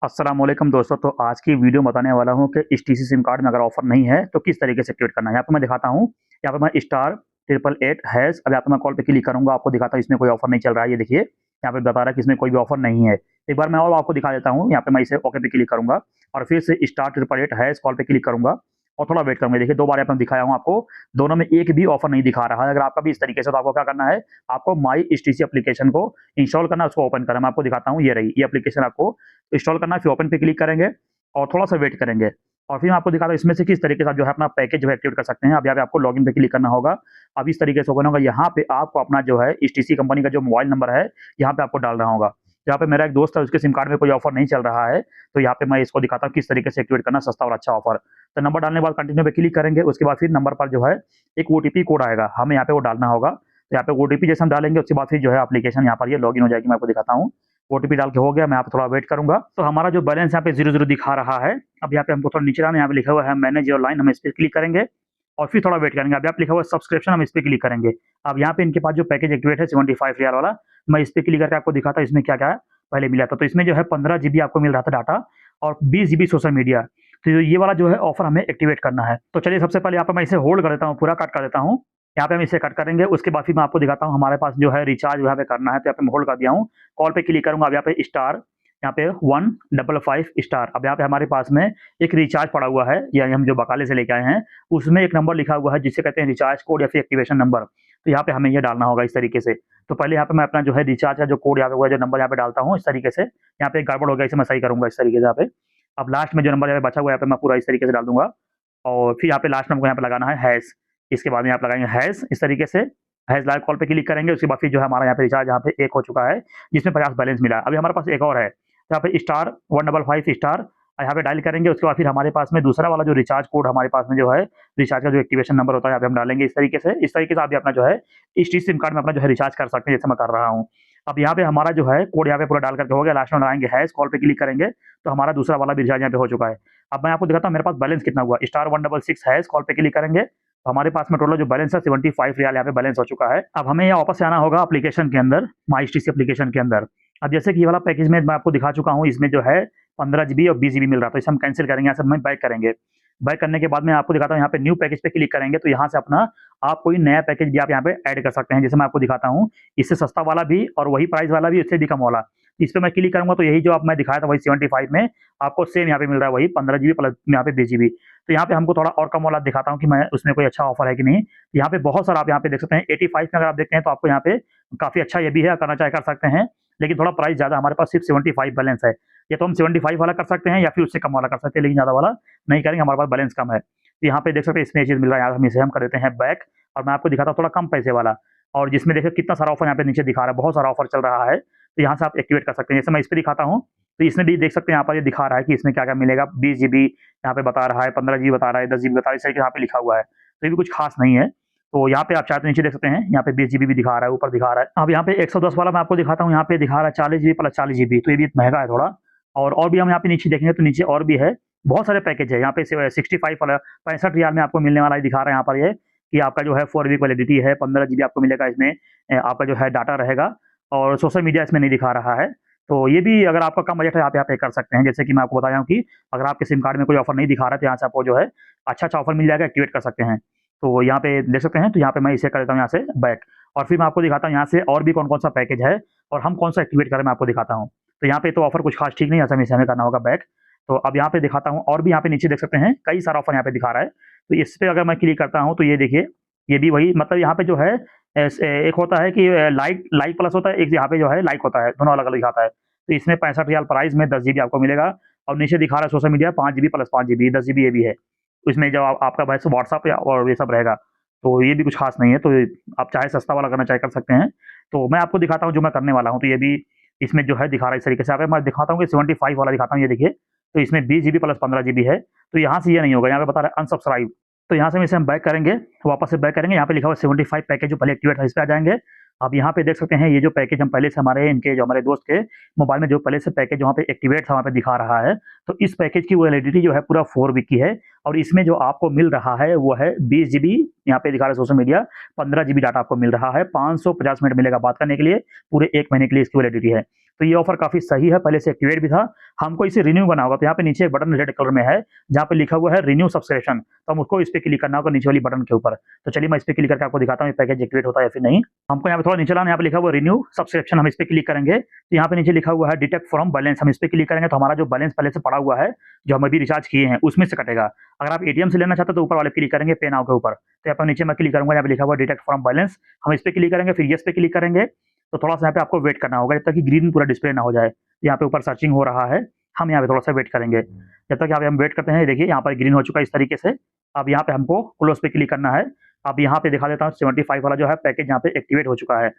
अस्सलामुअलैकुम दोस्तों। तो आज की वीडियो बताने वाला हूँ कि एचटीसी सिम कार्ड में अगर ऑफर नहीं है तो किस तरीके से एक्टिवेट करना है। यहाँ पे मैं दिखाता हूँ। यहाँ पे मैं स्टार 888 अब यहाँ पे मैं कॉल पे क्लिक करूंगा, आपको दिखाता हूँ इसमें कोई ऑफर नहीं चल रहा है। ये देखिए यहाँ पे बता रहा है कि इसमें कोई भी ऑफर नहीं है। एक बार मैं और आपको दिखा देता हूँ। यहाँ पे मैं इसे ओके पे क्लिक करूंगा और फिर से स्टार 888 कॉल पे क्लिक करूंगा और थोड़ा वेट करूंगा। देखिए 2 बार यहाँ पे दिखाया हूँ आपको, दोनों में एक भी ऑफर नहीं दिखा रहा है। अगर आपका भी इस तरीके से तो आपको क्या करना है, आपको माई एचटीसी एप्लीकेशन को इंस्टॉल करना है, उसको ओपन करना है। मैं आपको दिखाता हूँ, ये रही ये एप्लीकेशन आपको इंस्टॉल करना है। फिर ओपन पे क्लिक करेंगे और थोड़ा-सा वेट करेंगे और फिर मैं आपको दिखाता हूँ इसमें से किस तरीके से आप जो है अपना पैकेज जो है एक्टिवेट कर सकते हैं। अब यहाँ पे आपको लॉगिन पे क्लिक करना होगा। अब इस तरीके से ओपन होगा। यहाँ पे आपको अपना जो है एचटीसी कंपनी का जो मोबाइल नंबर है, यहाँ पे आपको डालना होगा। यहाँ पे मेरा एक दोस्त है, उसके सिम कार्ड में कोई ऑफर नहीं चल रहा है, तो यहाँ पे मैं इसको दिखाता हूँ किस तरीके से एक्टिवेट करना सस्ता और अच्छा ऑफर। तो नंबर डालने के बाद कंटिन्यू पे क्लिक करेंगे। उसके बाद फिर नंबर पर जो है एक ओटीपी कोड आएगा, हमें यहाँ पे वो डालना होगा। तो यहाँ पे ओटीपी जैसे हम डालेंगे उसके बाद फिर जो है एप्लीकेशन यहाँ पर ये लॉगिन हो जाएगी। मैं आपको दिखाता हूँ। ओटीपी डाल के हो गया, मैं यहाँ पे थोड़ा वेट करूंगा। तो हमारा जो बैलेंस यहाँ पे 0 दिखा रहा है। अब यहाँ पे हमको थोड़ा नीचे आना, यहाँ पे लिखा हुआ है मैनेज योर लाइन, हम इस पे क्लिक करेंगे और फिर थोड़ा वेट करेंगे। अब यहाँ पे लिखा हुआ है सब्सक्रिप्शन, हम इस पे क्लिक करेंगे। अब यहाँ पे इनके पास जो पैकेज एक्टिवेट है 75 रियाल वाला, मैं इस पे क्लिक करके आपको दिखाता हूँ इसमें क्या क्या पहले मिला था। तो इसमें जो है 15 जीबी आपको मिल रहा था डाटा और 20 जीबी सोशल मीडिया। तो ये वाला जो है ऑफर हमें एक्टिवेट करना है। तो चलिए सबसे पहले यहाँ पे मैं इसे होल्ड कर देता हूँ, पूरा कट कर देता हूँ। यहाँ पे हम इसे कट करेंगे, उसके बाद फिर मैं आपको दिखाता हूँ हमारे पास जो है रिचार्ज यहाँ पे करना है। तो यहाँ पे मैं होल्ड कर दिया हूँ, कॉल पे क्लिक करूंगा। अब यहाँ पे स्टार, यहाँ पे 155 स्टार। अब यहाँ पे हमारे पास में एक रिचार्ज पड़ा हुआ है, या हम जो बकाले से लेके आए हैं उसमें एक नंबर लिखा हुआ है जिसे कहते हैं रिचार्ज कोड या फिर एक्टिवेशन नंबर। तो यहाँ पे हमें ये डालना होगा इस तरीके से। तो पहले यहाँ पे मैं अपना जो है रिचार्ज का जो कोड यहाँ पे हुआ है, जो नंबर यहाँ पे डालता हूँ इस तरीके से। यहाँ पे गड़बड़ हो गया, इसे मैं सही करूंगा इस तरीके से यहाँ पे। अब लास्ट में जो नंबर यहाँ पे बचा हुआ है, यहाँ पे मैं पूरा इस तरीके से डाल दूंगा और फिर यहाँ पे लास्ट में हमको यहाँ पे लगाना है हैश। इसके बाद में आप लगाएंगे हैश इस तरीके से। हैश लाइव कॉल पे क्लिक करेंगे, उसके बाद फिर जो है हमारा यहाँ पे रिचार्ज यहाँ पे एक हो चुका है जिसमें 50 बैलेंस मिला है। अभी हमारे पास एक और है, यहाँ पे स्टार 155 स्टार यहाँ पे डायल करेंगे। उसके बाद फिर हमारे पास में दूसरा वाला जो रिचार्ज कोड हमारे पास में जो है, रिचार्ज का जो एक्टिवेशन नंबर होता है यहाँ पे हम डालेंगे इस तरीके से। इस तरीके से आप भी अपना जो है इस सिम कार्ड में अपना जो है रिचार्ज कर सकते हैं, जैसे मैं कर रहा हूँ। अब यहाँ पे हमारा जो है कोड यहाँ पे पूरा डाल करके हो गया। लास्ट में लगाएंगे हैश, कॉल पे क्लिक करेंगे तो हमारा दूसरा वाला भी रिचार्ज यहाँ पे हो चुका है। अब मैं आपको दिखाता हूँ मेरे पास बैलेंस कितना हुआ। स्टार 166 हैश, कॉल पे क्लिक करेंगे तो हमारे पास में टोटल जो बैलेंस है 75 रियाल यहाँ पे बैलेंस हो चुका है। अब हमें यहाँ वापस से आना होगा एप्लीकेशन के अंदर, माई एचटीसी एप्लीकेशन के अंदर। अब जैसे कि ये वाला पैकेज में मैं आपको दिखा चुका हूँ, इसमें जो है 15 जीबी और 20 जीबी मिल रहा है। तो इसे हम कैंसिल करेंगे, यहाँ से हम बैक करेंगे। बैक करने के बाद मैं आपको दिखाता हूँ, यहाँ पे न्यू पैकेज पे क्लिक करेंगे तो यहाँ से अपना आप कोई नया पैकेज भी आप यहाँ पे ऐड कर सकते हैं। जैसे मैं आपको दिखाता हूँ, इससे सस्ता वाला भी और वही प्राइस वाला भी, इससे भी कम वाला। इस पे मैं क्लिक करूंगा तो यही जो आप मैं दिखाया था वही 75 में आपको सेम यहाँ पे मिल रहा है, वही 15 जीबी प्लस यहाँ पे 20 जीबी। तो यहाँ पे हमको थोड़ा और कम वाला दिखाता हूँ कि मैं उसमें कोई अच्छा ऑफर है कि नहीं। यहाँ पे बहुत सारा आप यहाँ पे देख सकते हैं। 85 में अगर आप देखते हैं तो आपको यहाँ पे काफी अच्छा ये भी है, करना चाहे कर सकते हैं, लेकिन थोड़ा प्राइस ज्यादा। हमारे पास सिर्फ 75 बैलेंस है, या तो हम 75 वाला कर सकते हैं या फिर उससे कम वाला कर सकते हैं, लेकिन ज्यादा वाला नहीं करेंगे, हमारे पास बैलेंस कम है। तो यहाँ पे देख सकते हैं इसमें चीज मिल रहा है यार, हम इसे हम कर देते हैं बैक और मैं आपको दिखाता हूँ थोड़ा कम पैसे वाला, और जिसमें देखिए कितना सारा ऑफर यहाँ पे नीचे दिखा रहा है, बहुत सारा ऑफर चल रहा है। तो यहाँ से आप एक्टिवेट कर सकते हैं। जैसे मैं इस पर दिखाता हूँ तो इसमें भी देख सकते हैं, यहाँ पर ये दिखा रहा है कि इसमें क्या क्या मिलेगा। 20 जीबी यहाँ पे बता रहा है, 15 जीबी बता रहा है, 10 जीबी बता रहा है, इस तरीके यहाँ पे लिखा हुआ है। तो ये भी कुछ खास नहीं है। तो यहाँ पे आप चाहते नीचे देख सकते हैं, यहाँ पे 20 जीबी भी दिखा रहा है, ऊपर दिखा रहा है। अब यहाँ पे 110 वाला मैं आपको दिखाता हूँ, यहाँ पे दिखा रहा है 40 जीबी प्लस 40 जीबी। तो ये भी महंगा है थोड़ा। और भी हम यहाँ पे नीचे देखेंगे तो नीचे और भी है, बहुत सारे पैकेज है। यहाँ पे 65 वाला 65 रियाल में आपको मिलने वाला दिखा रहा है यहाँ पर ये, कि आपका जो है 4 वीक वैलिडिटी है, 15 जीबी आपको मिलेगा इसमें। आपका जो है डाटा रहेगा और सोशल मीडिया इसमें नहीं दिखा रहा है। तो ये भी अगर आपका कम बजट है आप यहाँ पे कर सकते हैं। जैसे कि मैं आपको बताया हूँ कि अगर आपके सिम कार्ड में कोई ऑफर नहीं दिखा रहा है तो यहाँ से आपको जो है अच्छा ऑफर मिल जाएगा, एक्टिवेट कर सकते हैं। तो यहाँ पे देख सकते हैं, तो यहाँ पे मैं इसे कर देता हूँ यहाँ से बैक और फिर मैं आपको दिखाता हूँ यहाँ से और भी कौन कौन सा पैकेज है और हम कौन सा एक्टिवेट करें, मैं आपको दिखाता हूँ। तो यहाँ पे तो ऑफर कुछ खास ठीक नहीं है, ऐसा हमें करना होगा बैक। तो अब यहाँ पे दिखाता हूँ, और भी यहाँ पे नीचे देख सकते हैं कई सारा ऑफर यहाँ पे दिखा रहा है। तो इस पे अगर मैं क्लिक करता हूँ तो ये देखिए, ये भी वही, मतलब यहाँ पे जो है एक होता है कि लाइक लाइक प्लस होता है, एक यहाँ पे जो है लाइक होता है, दोनों अलग अलग दिखाता है। तो इसमें 65 रियाल प्राइस में 10 जीबी आपको मिलेगा और नीचे दिखा रहा है social media 5 GB plus 5 GB 10 GB ये भी है। तो इसमें जब आपका वैसे व्हाट्सअप और ये सब रहेगा, तो ये भी कुछ खास नहीं है। तो आप चाहे सस्ता वाला करना चाहे कर सकते हैं। तो मैं आपको दिखाता हूँ जो मैं करने वाला हूँ। तो ये भी इसमें जो है दिखा रहा है इस तरीके से। मैं दिखाता हूँ कि 75 वाला दिखाता हूँ, ये देखिए। तो इसमें 20 जीबी प्लस 15 जीबी है। तो यहाँ से ये नहीं होगा, यहाँ पे बता रहा है अनसब्सक्राइब। तो यहाँ से इसे हम बैक करेंगे, वापस से बैक करेंगे, यहाँ पे लिखा हुआ 75 पैकेज जो पहले एक्टिवेट है इस पे आ जाएंगे। अब यहाँ पे देख सकते हैं ये जो पैकेज हम पहले से हमारे इनके जो हमारे दोस्त के मोबाइल में जो पहले से पैकेज वहाँ पे एक्टिवेट था वहाँ पे दिखा रहा है। तो इस पैकेज की वैलिडिटी जो है पूरा 4 वीक की है और इसमें जो आपको मिल रहा है वो है 20 जीबी, यहाँ पे दिखा रहा है सोशल मीडिया, 15 जीबी डाटा आपको मिल रहा है, 550 मिनट मिलेगा बात करने के लिए, पूरे 1 महीने के लिए इसकी वैलिडिटी है। तो ये ऑफर काफ़ी सही है, पहले से एक्टिवेट भी था। हमको इसे रिन्यू करना होगा, तो यहाँ पे नीचे एक बटन रेड कलर में है, जहाँ पे लिखा हुआ है रिन्यू सब्सक्रिप्शन, तो हमको इस पे क्लिक करना होगा नीचे वाली बटन के ऊपर। तो चलिए मैं इस पे क्लिक करके आपको दिखाता हूँ ये पैकेज एक्टिवेट होता है या फिर नहीं। हमको यहाँ पे थोड़ा नीचे लाना, यहाँ पे लिखा हुआ है रिन्यू सब्सक्रिप्शन, हम इस पे क्लिक करेंगे तो यहाँ पे नीचे लिखा हुआ है डिडक्ट फ्रॉम बैलेंस, हम इस पे क्लिक करेंगे तो हमारा जो बैलेंस पहले से पड़ा हुआ है, जो हम अभी रिचार्ज किए हैं, उसमें से कटेगा। अगर आप एटीएम से लेना चाहते हो तो ऊपर वाले क्लिक करेंगे पे नाउ के ऊपर, तो यहाँ पर नीचे मैं क्लिक करूंगा, यहाँ पे लिखा हुआ डिडक्ट फ्रॉम बैलेंस, हम इस पे क्लिक करेंगे, फिर येस पे क्लिक करेंगे। तो थोड़ा सा यहाँ पे आपको वेट करना होगा जब तक कि ग्रीन पूरा डिस्प्ले ना हो जाए। यहाँ पे ऊपर सर्चिंग हो रहा है, हम यहाँ पे थोड़ा सा वेट करेंगे। जब तक यहाँ पे हम वेट करते हैं, देखिए यहाँ पर ग्रीन हो चुका है इस तरीके से। अब यहाँ पे हमको क्लोज पे क्लिक करना है। अब यहाँ पे दिखा देता हूँ 75 वाला जो है पैकेज यहाँ पे एक्टिवेट हो चुका है।